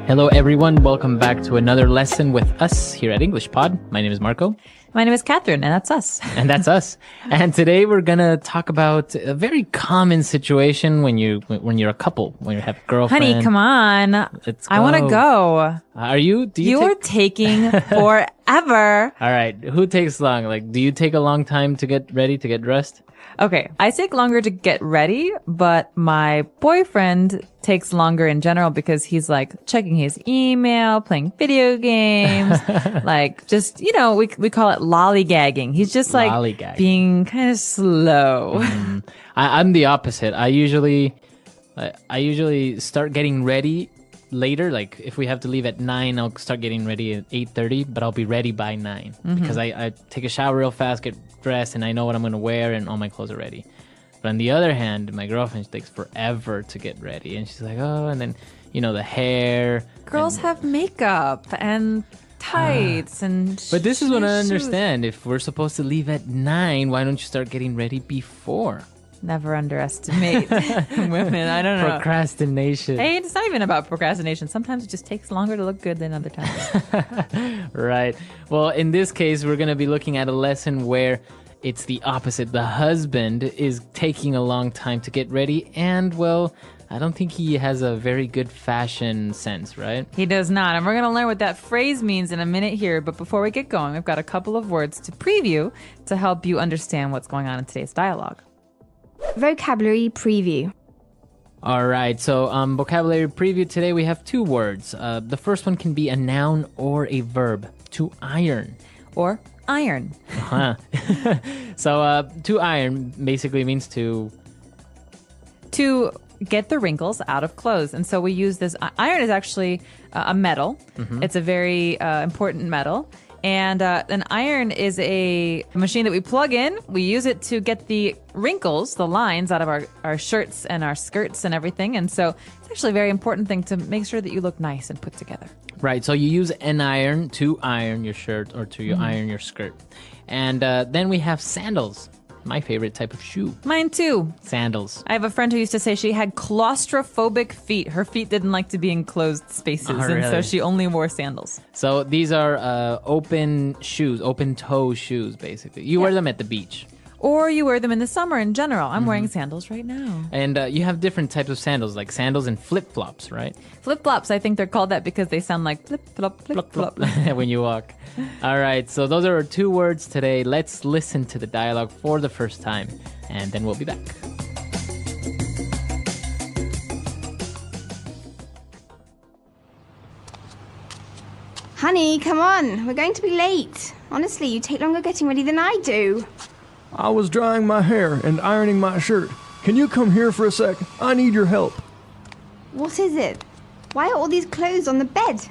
Hello, everyone. Welcome back to another lesson with us here at English Pod. My name is Marco. My name is Catherine, and that's us. And that's us. And today we're going to talk about a very common situation when you're a couple, when you have a girlfriend. Honey, come on. I want to go. Are you? You're taking forever. All right. Who takes long? Like, do you take a long time to get ready, to get dressed? Okay. I take longer to get ready, but my boyfriend takes longer in general because he's like checking his email, playing video games, like just, we call it lollygagging. He's just like being kind of slow. I'm the opposite. I usually start getting ready later. Like if we have to leave at 9, I'll start getting ready at 8:30, but I'll be ready by 9 because I take a shower real fast, get dressed, and I know what I'm going to wear and all my clothes are ready. But on the other hand, my girlfriend takes forever to get ready, and she's like, oh, and then, the hair. Girls have makeup and tights and But this is what I shoes. understand. If we're supposed to leave at 9, why don't you start getting ready before? Never underestimate women. I don't know. Procrastination. Hey, it's not even about procrastination. Sometimes it just takes longer to look good than other times. Right. Well, in this case, we're going to be looking at a lesson where it's the opposite. The husband is taking a long time to get ready, and, well, I don't think he has a very good fashion sense, right? He does not. And we're going to learn what that phrase means in a minute here. But before we get going, we've got a couple of words to preview to help you understand what's going on in today's dialogue. Vocabulary preview. All right, so vocabulary preview today, we have 2 words. The first one can be a noun or a verb. To iron. Or iron. So to iron basically means to get the wrinkles out of clothes. And so we use this. Iron is actually a metal. It's a very important metal. And an iron is a machine that we plug in. We use it to get the wrinkles, the lines out of our shirts and our skirts and everything. And so it's actually a very important thing to make sure that you look nice and put together. Right, so you use an iron to iron your shirt or to iron your skirt. And then we have sandals. My favorite type of shoe. Mine too. Sandals. I have a friend who used to say she had claustrophobic feet. Her feet didn't like to be in closed spaces, and so she only wore sandals. So these are open shoes, open toe shoes, basically. You wear them at the beach. Or you wear them in the summer in general. I'm wearing sandals right now. And you have different types of sandals, like sandals and flip-flops, right? Flip-flops, I think they're called that because they sound like flip-flop, flip-flop. When you walk. All right, so those are our 2 words today. Let's listen to the dialogue for the first time, and then we'll be back. Honey, come on. We're going to be late. Honestly, you take longer getting ready than I do. I was drying my hair and ironing my shirt. Can you come here for a sec? I need your help. What is it? Why are all these clothes on the bed?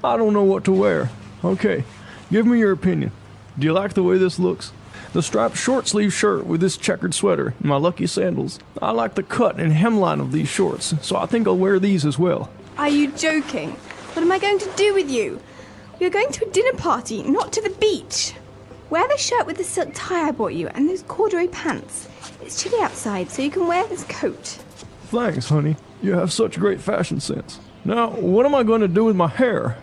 I don't know what to wear. Okay, give me your opinion. Do you like the way this looks? The striped short-sleeve shirt with this checkered sweater and my lucky sandals. I like the cut and hemline of these shorts, so I think I'll wear these as well. Are you joking? What am I going to do with you? We are going to a dinner party, not to the beach. Wear the shirt with the silk tie I bought you and those corduroy pants. It's chilly outside, so you can wear this coat. Thanks, honey. You have such great fashion sense. Now, what am I going to do with my hair?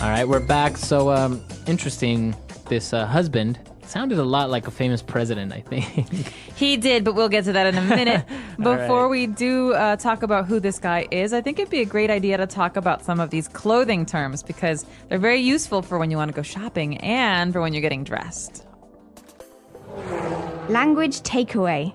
All right, we're back. So, interesting, this husband sounded a lot like a famous president, I think. He did, but we'll get to that in a minute. Before we do talk about who this guy is, I think it'd be a great idea to talk about some of these clothing terms because they're very useful for when you want to go shopping and for when you're getting dressed. Language takeaway.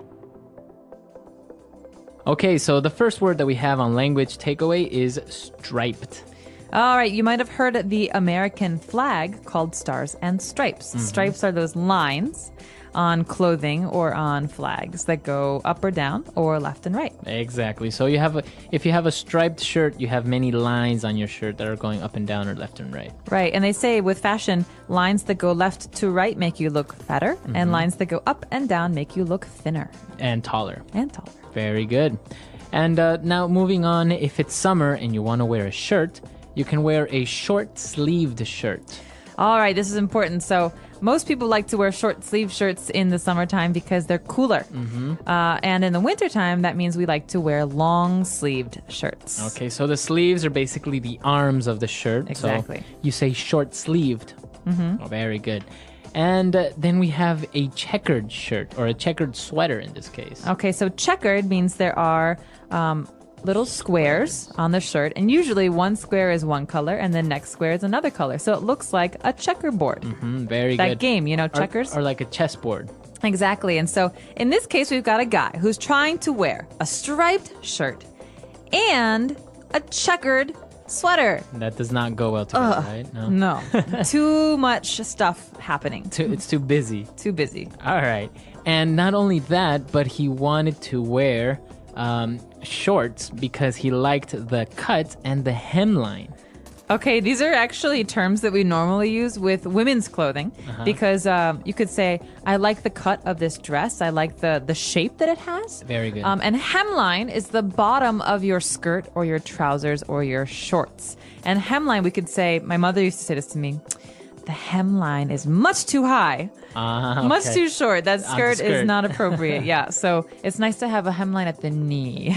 Okay, so the first word that we have on language takeaway is striped. All right, you might have heard the American flag called Stars and Stripes. Stripes are those lines on clothing or on flags that go up or down or left and right. Exactly. So if you have a striped shirt, you have many lines on your shirt that are going up and down or left and right. Right, and they say with fashion, lines that go left to right make you look fatter, and lines that go up and down make you look thinner. And taller. And taller. Very good. And now moving on, if it's summer and you want to wear a shirt, you can wear a short-sleeved shirt. All right, this is important. So most people like to wear short sleeve shirts in the summertime because they're cooler. And in the wintertime, that means we like to wear long sleeved shirts. Okay, so the sleeves are basically the arms of the shirt. Exactly. So you say short sleeved. Oh, very good. And then we have a checkered shirt or a checkered sweater in this case. Okay, so checkered means there are little squares on the shirt, and usually one square is one color and the next square is another color. So it looks like a checkerboard. Very That good. game, checkers? Or like a chessboard. Exactly. And so in this case, we've got a guy who's trying to wear a striped shirt and a checkered sweater. That does not go well together, right? No. Too much stuff happening. It's too busy. Too busy. All right. And not only that, but he wanted to wear shorts because he liked the cut and the hemline. Okay, these are actually terms that we normally use with women's clothing because you could say, I like the cut of this dress. I like the shape that it has. Very good. And hemline is the bottom of your skirt or your trousers or your shorts. And hemline, we could say, my mother used to say this to me, the hemline is much too high. Much too short. That skirt is not appropriate. Yeah, so it's nice to have a hemline at the knee.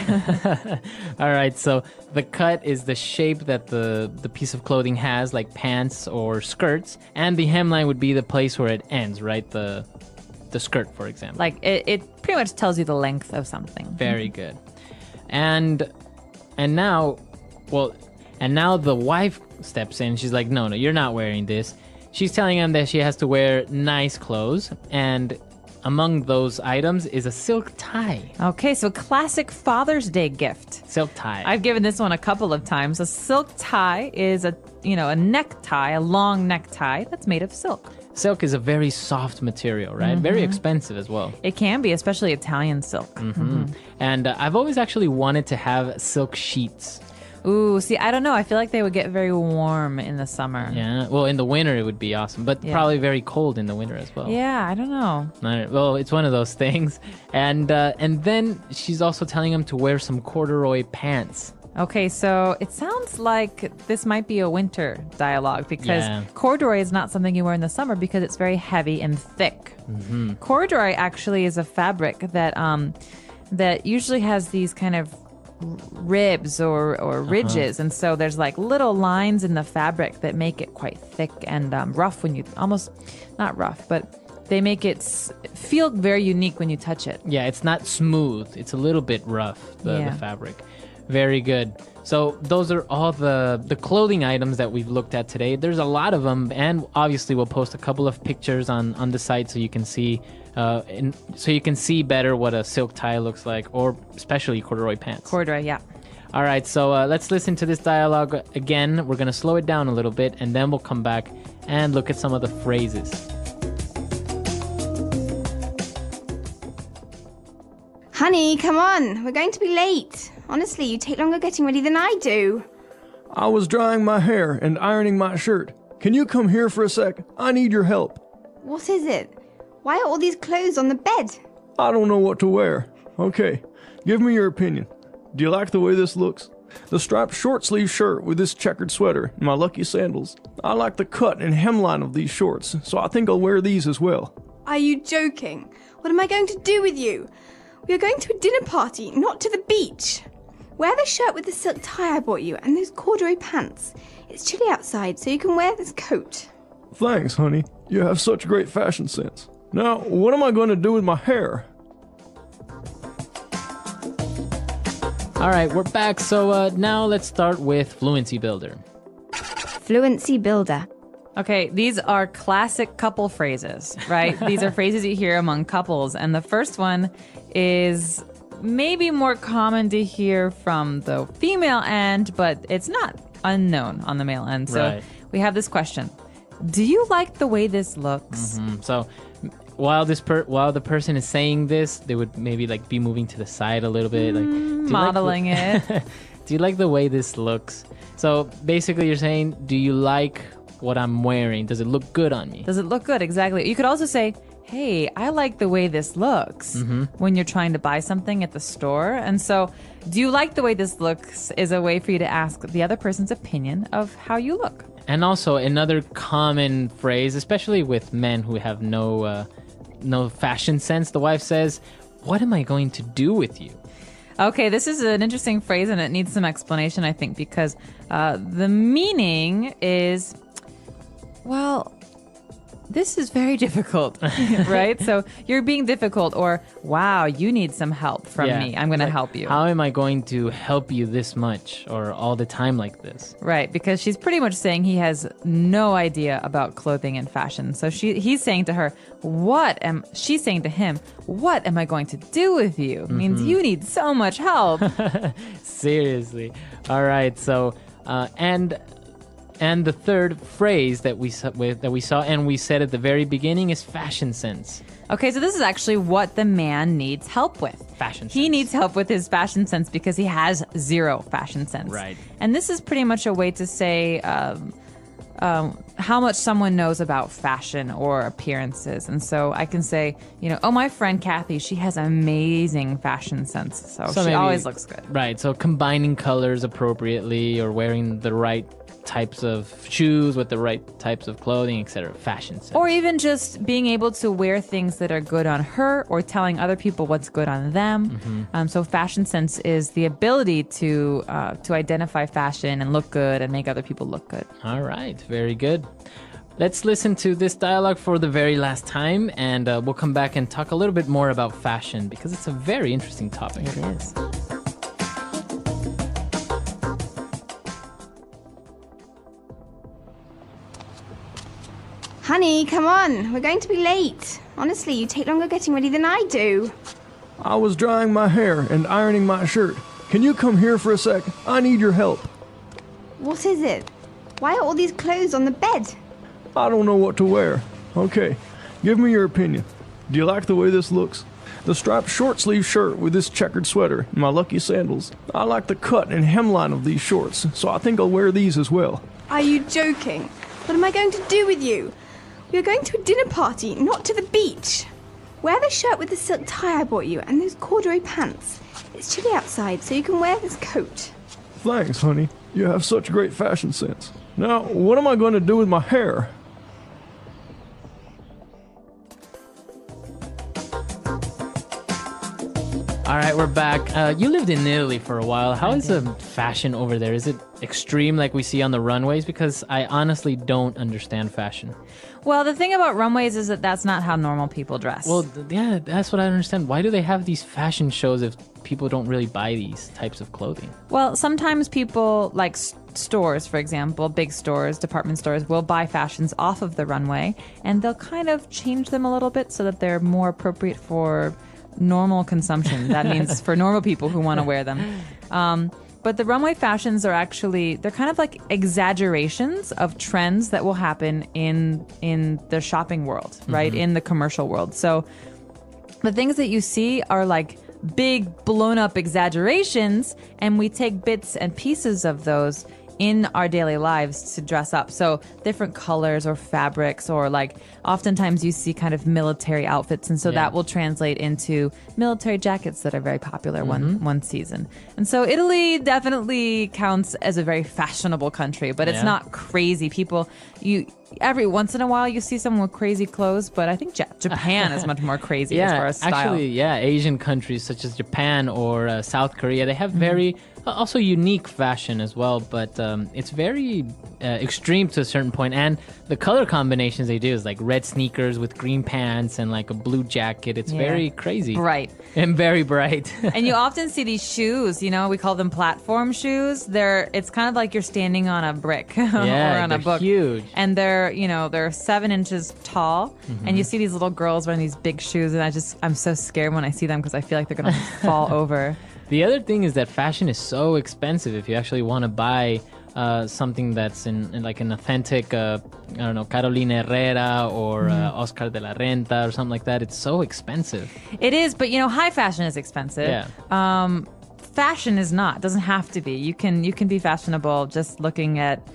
All right, so the cut is the shape that the piece of clothing has, like pants or skirts, and the hemline would be the place where it ends, right? The skirt, for example. Like it pretty much tells you the length of something. Very good. And now the wife steps in. She's like, no, you're not wearing this. She's telling him that she has to wear nice clothes, and among those items is a silk tie. Okay, so classic Father's Day gift. Silk tie. I've given this one a couple of times. A silk tie is a necktie, a long necktie that's made of silk. Silk is a very soft material, right? Very expensive as well. It can be, especially Italian silk. And I've always actually wanted to have silk sheets. Ooh, see, I don't know. I feel like they would get very warm in the summer. Yeah, well, in the winter it would be awesome, but probably very cold in the winter as well. Yeah, I don't know. Well, it's one of those things. And then she's also telling him to wear some corduroy pants. Okay, so it sounds like this might be a winter dialogue because corduroy is not something you wear in the summer because it's very heavy and thick. Corduroy actually is a fabric that usually has these kind of ribs or ridges, and so there's like little lines in the fabric that make it quite thick and rough when you not rough, but they make it feel very unique when you touch it. Yeah, it's not smooth. It's a little bit rough, the fabric. Very good. So those are all the clothing items that we've looked at today. There's a lot of them, and obviously we'll post a couple of pictures on the site so you can see better what a silk tie looks like, or especially corduroy pants. Corduroy, yeah. All right, so let's listen to this dialogue again. We're going to slow it down a little bit, and then we'll come back and look at some of the phrases. Honey, come on. We're going to be late. Honestly, you take longer getting ready than I do. I was drying my hair and ironing my shirt. Can you come here for a sec? I need your help. What is it? Why are all these clothes on the bed? I don't know what to wear. Okay, give me your opinion. Do you like the way this looks? The striped short sleeve shirt with this checkered sweater and my lucky sandals. I like the cut and hemline of these shorts, so I think I'll wear these as well. Are you joking? What am I going to do with you? We are going to a dinner party, not to the beach. Wear the shirt with the silk tie I bought you and those corduroy pants. It's chilly outside, so you can wear this coat. Thanks, honey. You have such great fashion sense. Now, what am I going to do with my hair? All right, we're back. So now let's start with Fluency Builder. Fluency Builder. Okay, these are classic couple phrases, right? These are phrases you hear among couples. And the first one is maybe more common to hear from the female end, but it's not unknown on the male end. So we have this question. Do you like the way this looks? So while the person is saying this, they would maybe like be moving to the side a little bit, like modeling it. Do you like the way this looks? So basically you're saying, do you like what I'm wearing? Does it look good on me? Does it look good? Exactly. You could also say, hey, I like the way this looks when you're trying to buy something at the store. And so, do you like the way this looks is a way for you to ask the other person's opinion of how you look. And also another common phrase, especially with men who have no fashion sense, the wife says, "What am I going to do with you?" Okay, this is an interesting phrase, and it needs some explanation, I think, because the meaning is, well, this is very difficult, right? So you're being difficult, or wow, you need some help from me. I'm going to help you. How am I going to help you this much or all the time like this? Right, because she's pretty much saying he has no idea about clothing and fashion. So he's saying to her, she's saying to him, what am I going to do with you? Means you need so much help. Seriously. All right. So, and the third phrase that we saw and we said at the very beginning is fashion sense. Okay, so this is actually what the man needs help with. Fashion sense. He needs help with his fashion sense because he has zero fashion sense. Right. And this is pretty much a way to say how much someone knows about fashion or appearances. And so I can say, my friend Kathy, she has amazing fashion sense. So she maybe, always looks good. Right. So combining colors appropriately or wearing the right types of shoes with the right types of clothing, etc. Fashion sense. Or even just being able to wear things that are good on her or telling other people what's good on them. So fashion sense is the ability to identify fashion and look good and make other people look good. All right. Very good. Let's listen to this dialogue for the very last time, and we'll come back and talk a little bit more about fashion because it's a very interesting topic. It is. Honey, come on. We're going to be late. Honestly, you take longer getting ready than I do. I was drying my hair and ironing my shirt. Can you come here for a sec? I need your help. What is it? Why are all these clothes on the bed? I don't know what to wear. Okay, give me your opinion. Do you like the way this looks? The striped short-sleeve shirt with this checkered sweater and my lucky sandals. I like the cut and hemline of these shorts, so I think I'll wear these as well. Are you joking? What am I going to do with you? We are going to a dinner party, not to the beach. Wear the shirt with the silk tie I bought you and those corduroy pants. It's chilly outside, so you can wear this coat. Thanks, honey. You have such great fashion sense. Now, what am I going to do with my hair? All right, we're back. You lived in Italy for a while. How is the fashion over there? Is it extreme like we see on the runways? Because I honestly don't understand fashion. Well, the thing about runways is that that's not how normal people dress. Well, yeah, that's what I don't understand. Why do they have these fashion shows if people don't really buy these types of clothing? Well, sometimes people, like stores, for example, big stores, department stores, will buy fashions off of the runway, and they'll kind of change them a little bit so that they're more appropriate for normal consumption. That means for normal people who want to wear them. But the runway fashions are actually, they're kind of like exaggerations of trends that will happen in the shopping world, right? In the commercial world. So the things that you see are like big blown up exaggerations, and we take bits and pieces of those in our daily lives to dress up. So different colors or fabrics, or like oftentimes you see kind of military outfits, and so that will translate into military jackets that are very popular one season. And so Italy definitely counts as a very fashionable country, but it's not crazy. People, every once in a while you see someone with crazy clothes, but I think Japan is much more crazy as far as style. Actually, Asian countries such as Japan or South Korea, they have very also unique fashion as well, but it's very extreme to a certain point. And the color combinations they do is like red sneakers with green pants and like a blue jacket. It's very crazy. Bright. And very bright. And you often see these shoes, we call them platform shoes. It's kind of like you're standing on a brick or on a book. Huge. And they're 7 inches tall, and you see these little girls wearing these big shoes, and I'm so scared when I see them because I feel like they're going to fall over. The other thing is that fashion is so expensive. If you actually want to buy something that's in like an authentic, Carolina Herrera or Oscar de la Renta or something like that, it's so expensive. It is, but high fashion is expensive. Yeah. Fashion is not. Doesn't have to be. You can be fashionable just looking at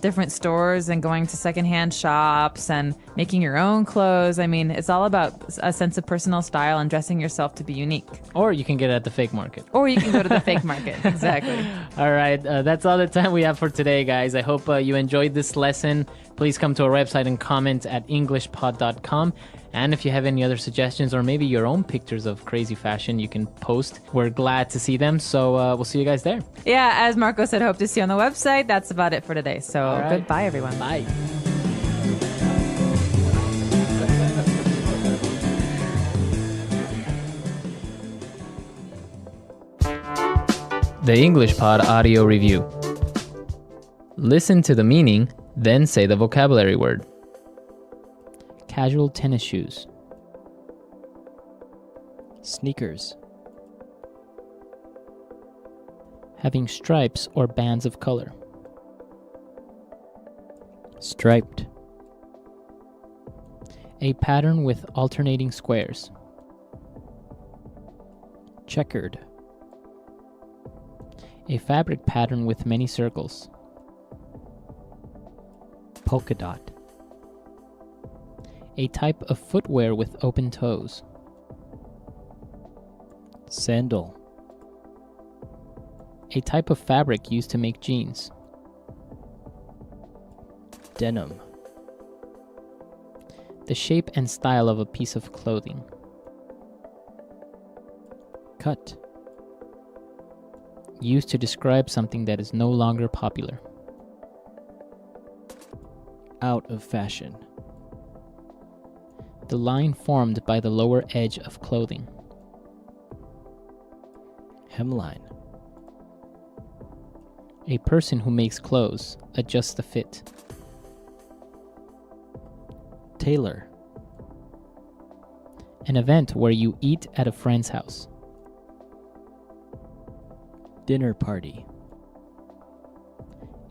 different stores and going to secondhand shops and making your own clothes. I mean, it's all about a sense of personal style and dressing yourself to be unique. Or you can get it at the fake market. Or you can go to the fake market. Exactly. All right. That's all the time we have for today, guys. I hope you enjoyed this lesson. Please come to our website and comment at englishpod.com. And if you have any other suggestions or maybe your own pictures of crazy fashion, you can post. We're glad to see them. So we'll see you guys there. Yeah, as Marco said, hope to see you on the website. That's about it for today. So right. Goodbye, everyone. Bye. The English Pod Audio Review. Listen to the meaning, then say the vocabulary word. Casual tennis shoes. Sneakers. Having stripes or bands of color. Striped. A pattern with alternating squares. Checkered. A fabric pattern with many circles. Polka dot. A type of footwear with open toes. Sandal. A type of fabric used to make jeans. Denim. The shape and style of a piece of clothing. Cut. Used to describe something that is no longer popular. Out of fashion. The line formed by the lower edge of clothing. Hemline. A person who makes clothes, adjusts the fit. Tailor. An event where you eat at a friend's house. Dinner party.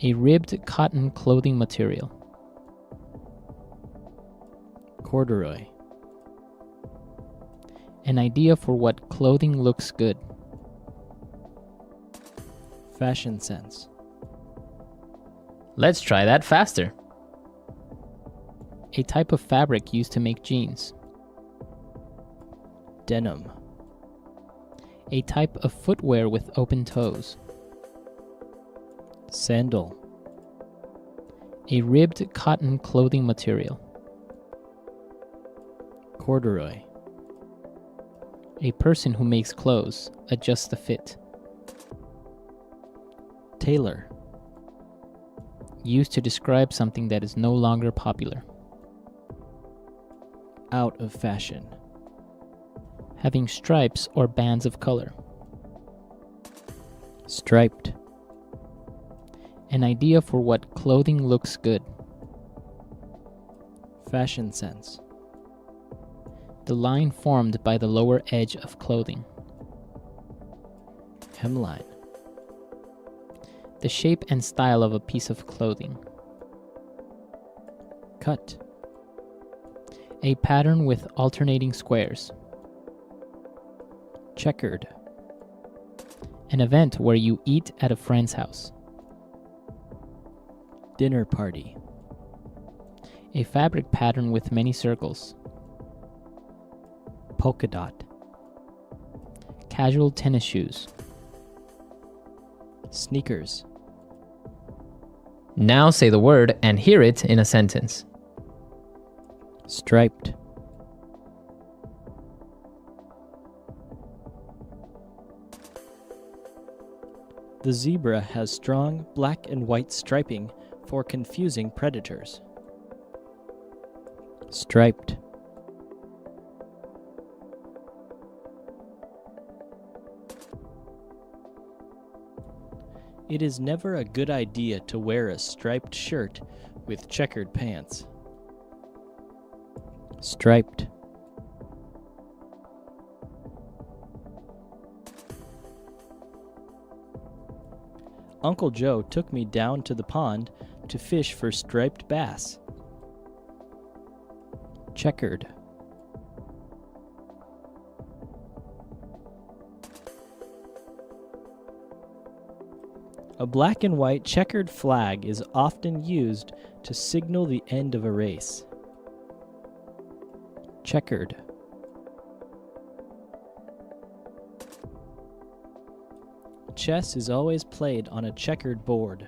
A ribbed cotton clothing material. Corduroy. An idea for what clothing looks good. Fashion sense. Let's try that faster. A type of fabric used to make jeans. Denim. A type of footwear with open toes. Sandal. A ribbed cotton clothing material. Corduroy. A person who makes clothes, adjusts the fit. Tailor. Used to describe something that is no longer popular. Out of fashion. Having stripes or bands of color. Striped. An idea for what clothing looks good. Fashion sense. The line formed by the lower edge of clothing. Hemline. The shape and style of a piece of clothing. Cut. A pattern with alternating squares. Checkered. An event where you eat at a friend's house. Dinner party. A fabric pattern with many circles. Polka dot. Casual tennis shoes. Sneakers. Now say the word and hear it in a sentence. Striped. The zebra has strong black and white striping for confusing predators. Striped. It is never a good idea to wear a striped shirt with checkered pants. Striped. Uncle Joe took me down to the pond to fish for striped bass. Checkered. A black and white checkered flag is often used to signal the end of a race. Checkered. Chess is always played on a checkered board.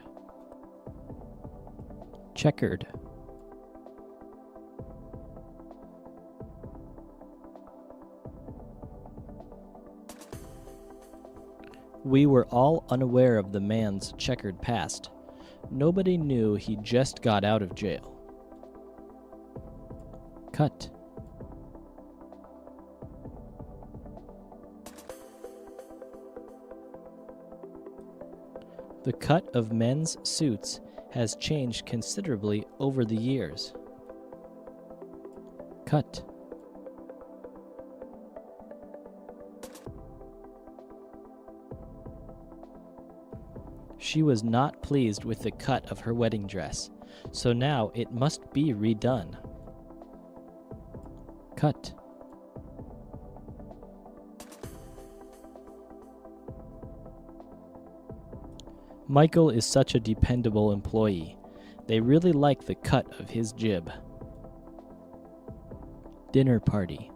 Checkered. We were all unaware of the man's checkered past. Nobody knew he just got out of jail. Cut. The cut of men's suits has changed considerably over the years. Cut. She was not pleased with the cut of her wedding dress, so now it must be redone. Cut. Michael is such a dependable employee. They really like the cut of his jib. Dinner party.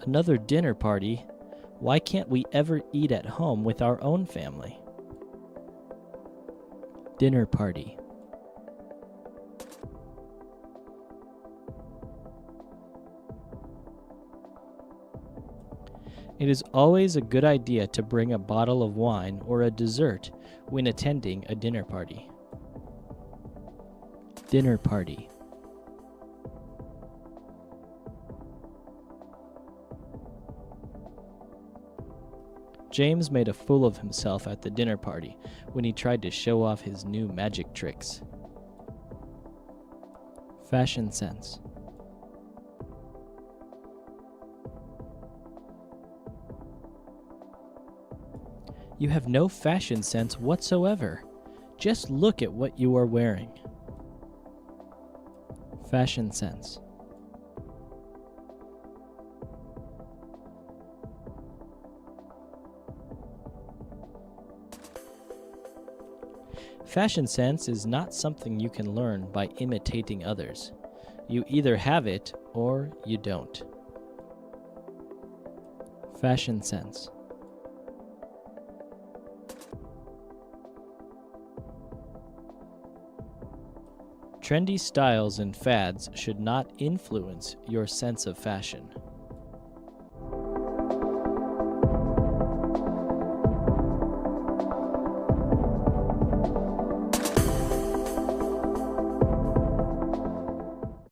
Another dinner party? Why can't we ever eat at home with our own family? Dinner party. It is always a good idea to bring a bottle of wine or a dessert when attending a dinner party. Dinner party. James made a fool of himself at the dinner party when he tried to show off his new magic tricks. Fashion sense. You have no fashion sense whatsoever. Just look at what you are wearing. Fashion sense. Fashion sense is not something you can learn by imitating others. You either have it or you don't. Fashion sense. Trendy styles and fads should not influence your sense of fashion.